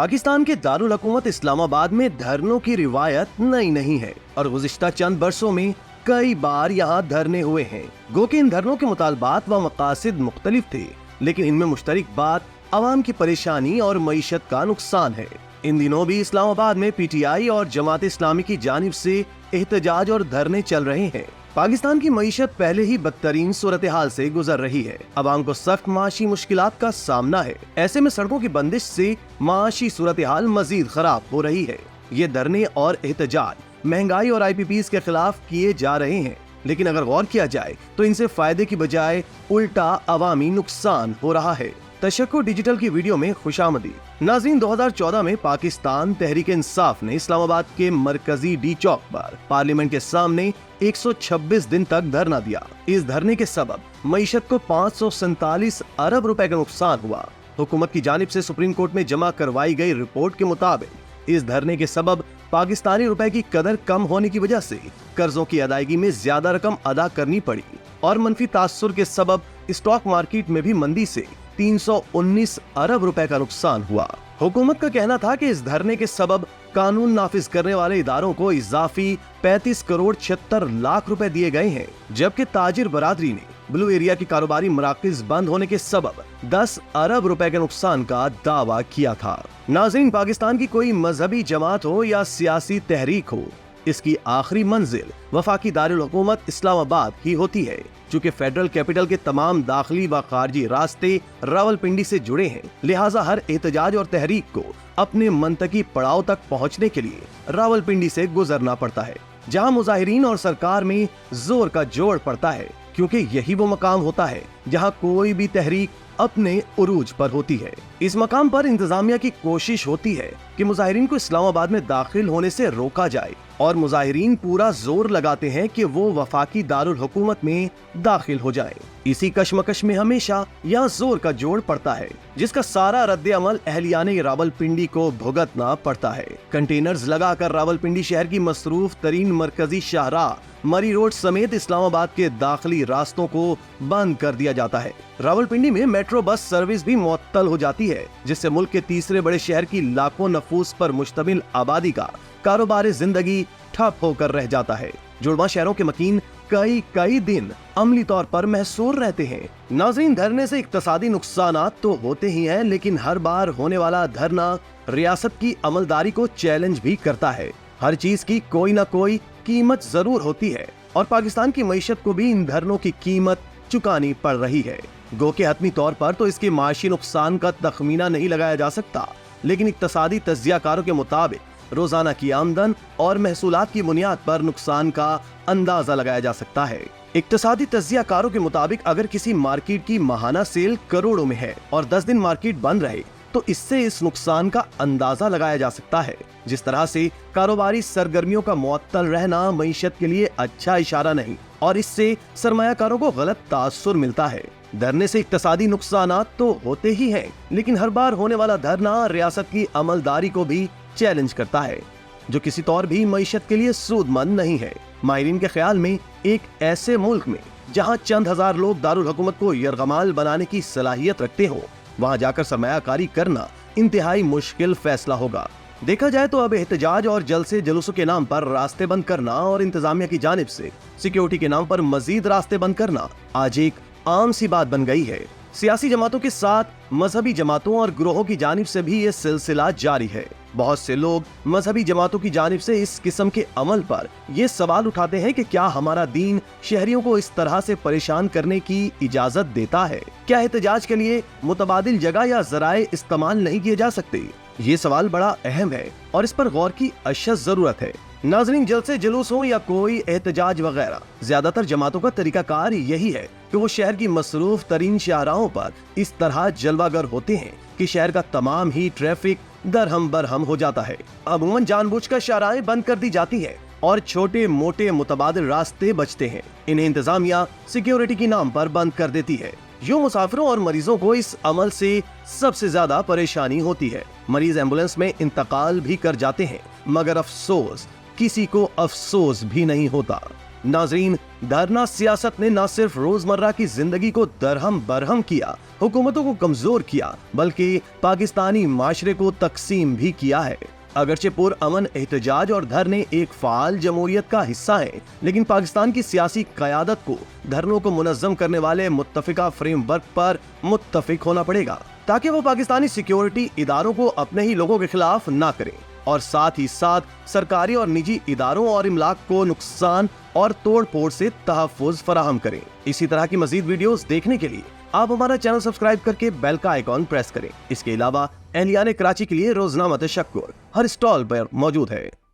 पाकिस्तान के दारुल हुकूमत इस्लामाबाद में धरनों की रिवायत नई नहीं है और गुज़िश्ता चंद बरसों में कई बार यहाँ धरने हुए हैं। गो कि इन धरनों के मुतालबात व मकासद मुख्तलिफ थे, लेकिन इनमें मुश्तरक बात अवाम की परेशानी और मईशत का नुकसान है। इन दिनों भी इस्लामाबाद में PTI और जमात इस्लामी की जानिब से एहतजाज और धरने चल रहे हैं। पाकिस्तान की मईशत पहले ही बदतरीन सूरत हाल से गुजर रही है। अवाम को सख्त माशी मुश्किलात का सामना है। ऐसे में सड़कों की बंदिश से माशी सूरत हाल मजीद खराब हो रही है। ये धरने और एहतजाज महंगाई और IPPs के खिलाफ किए जा रहे हैं, लेकिन अगर गौर किया जाए तो इनसे फायदे की बजाय उल्टा अवामी नुकसान हो रहा है। तशक्को डिजिटल की वीडियो में खुशामदी। नाज़रीन, 2014 में पाकिस्तान तहरीक इंसाफ ने इस्लामाबाद के मरकजी डी चौक पर पार्लियामेंट के सामने 126 दिन तक धरना दिया। इस धरने के सबब मईशत को 547 अरब रुपए का नुकसान हुआ। हुकूमत की जानिब से सुप्रीम कोर्ट में जमा करवाई गई रिपोर्ट के मुताबिक इस धरने के सबब पाकिस्तानी रुपए की कदर कम होने की वजह से कर्जों की अदायगी में ज्यादा रकम अदा करनी पड़ी और मनफी तासुर के सबब स्टॉक मार्केट में भी मंदी से 319 अरब रुपए का नुकसान हुआ। हुकूमत का कहना था कि इस धरने के सबब कानून नाफिज करने वाले इदारों को इजाफी 35 करोड़ 76 लाख रुपए दिए गए हैं, जबकि ताजिर बरादरी ने ब्लू एरिया की कारोबारी मराकज बंद होने के सबब 10 अरब रुपए के नुकसान का दावा किया था। नाज़रीन, पाकिस्तान की कोई मजहबी जमात हो या सियासी तहरीक हो, इसकी आखिरी मंजिल वफाकी दारुल हुकूमत इस्लामाबाद ही होती है। चूँकि फेडरल कैपिटल के तमाम दाखिली व खारजी रास्ते रावलपिंडी से जुड़े हैं, लिहाजा हर एहतजाज और तहरीक को अपने मंतकी पड़ाव तक पहुँचने के लिए रावलपिंडी से गुजरना पड़ता है, जहाँ मुजाहिरीन और सरकार में जोर का जोड़ पड़ता है, क्योंकि यही वो मकाम होता है जहाँ कोई भी तहरीक अपने उरूज पर होती है। इस मकाम पर इंतजामिया की कोशिश होती है कि मुजाहिरीन को इस्लामाबाद में दाखिल होने से रोका जाए और मुजाहिरीन पूरा जोर लगाते हैं कि वो वफाकी दारुल हुकूमत में दाखिल हो जाएं। इसी कशमकश में हमेशा यहाँ जोर का जोड़ पड़ता है, जिसका सारा रद्द अमल अहलियाने रावलपिंडी को भुगतना पड़ता है। कंटेनर्स लगाकर रावलपिंडी शहर की मसरूफ तरीन मरकजी शाहराह मरी रोड समेत इस्लामाबाद के दाखिली रास्तों को बंद कर दिया जाता है। रावलपिंडी में मेट्रो बस सर्विस भी मुअत्तल हो जाती है, जिससे मुल्क के तीसरे बड़े शहर की लाखों नफूस पर मुश्तमिल आबादी का कारोबारी जिंदगी ठप होकर रह जाता है। जुड़वा शहरों के मकीन कई दिन अमली तौर पर महसूर रहते हैं। नाज़रीन, धरने से इक्तसादी नुकसानात तो होते ही हैं, लेकिन हर बार होने वाला धरना रियासत की अमलदारी को चैलेंज भी करता है। हर चीज की कोई ना कोई कीमत जरूर होती है और पाकिस्तान की मईशत को भी इन धरनों की कीमत चुकानी पड़ रही है। गो के हतमी तौर पर तो इसके माशी नुकसान का तखमीना नहीं लगाया जा सकता, लेकिन इक्तसादी तज्जियाकारों के मुताबिक रोजाना की आमदन और महसूलात की बुनियाद पर नुकसान का अंदाजा लगाया जा सकता है। इक्तसादी तज्जियाकारों के मुताबिक अगर किसी मार्केट की माहाना सेल करोड़ों में है और 10 दिन मार्केट बंद रहे तो इससे इस नुकसान का अंदाजा लगाया जा सकता है। जिस तरह से कारोबारी सरगर्मियों का मुअत्तल रहना मईशत के लिए अच्छा इशारा नहीं और इससे सरमायाकारों को गलत तासुर मिलता है। धरने से इक्तसादी नुकसानात तो होते ही हैं, लेकिन हर बार होने वाला धरना रियासत की अमलदारी को भी चैलेंज करता है, जो किसी तौर भी मईशत के लिए सूदमंद नहीं है। माहिरीन के ख्याल में एक ऐसे मुल्क में जहाँ चंद हजार लोग दारुल हुकूमत को यरगमाल बनाने की सलाहियत रखते हो, वहाँ जाकर सरमायाकारी करना इंतहाई मुश्किल फैसला होगा। देखा जाए तो अब एहतजाज और जलसे जुलूसों के नाम पर रास्ते बंद करना और इंतजामिया की जानिब से सिक्योरिटी के नाम पर मजीद रास्ते बंद करना आज एक आम सी बात बन गई है। सियासी जमातों के साथ मजहबी जमातों और ग्रोहों की जानिब से भी ये सिलसिला जारी है। बहुत से लोग मजहबी जमातों की जानिब से इस किस्म के अमल पर ये सवाल उठाते हैं कि क्या हमारा दीन शहरियों को इस तरह से परेशान करने की इजाजत देता है? क्या एहतजाज के लिए मुतबादिल जगह या जराए इस्तेमाल नहीं किए जा सकते? ये सवाल बड़ा अहम है और इस पर गौर की अशद जरूरत है। नाज़रीन, जलसे जुलूस हो या कोई एहतजाज वगैरह, ज्यादातर जमातों का तरीकाकार यही है कि वो शहर की मसरूफ तरीन शाहराहों पर इस तरह जलवागर होते हैं कि शहर का तमाम ही ट्रैफिक दरहम बरहम हो जाता है। अमूमन जानबूझकर शाहराहें बंद कर दी जाती है और छोटे मोटे मुतबादिल रास्ते बचते हैं। इन्हें इंतजामिया सिक्योरिटी के नाम पर बंद कर देती है। यूं मुसाफिरों और मरीजों को इस अमल से सबसे ज्यादा परेशानी होती है। मरीज एम्बुलेंस में इंतकाल भी कर जाते हैं, मगर अफसोस किसी को अफसोस भी नहीं होता। नाजरीन, धरना सियासत ने न सिर्फ रोजमर्रा की जिंदगी को दरहम बरहम किया, हुकूमतों को कमजोर किया, बल्कि पाकिस्तानी माशरे को तकसीम भी किया है। अगरचे पुरअमन एहतजाज और धरने एक फाल जमहूरियत का हिस्सा है, लेकिन पाकिस्तान की सियासी क़यादत को धरनों को मुनज़्ज़म करने वाले मुत्तफ़िका फ्रेमवर्क पर मुत्तफ़िक होना पड़ेगा, ताकि वो पाकिस्तानी सिक्योरिटी इदारों को अपने ही लोगों के खिलाफ ना करें और साथ ही साथ सरकारी और निजी इदारों और इमलाक को नुकसान और तोड़ फोड़ से तहफ़्फ़ुज़ फराहम करें। इसी तरह की मज़ीद वीडियोस देखने के लिए आप हमारा चैनल सब्सक्राइब करके बेल का आइकॉन प्रेस करें। इसके अलावा एहलियान कराची के लिए रोज़नामा तशक्कुर हर स्टॉल पर मौजूद है।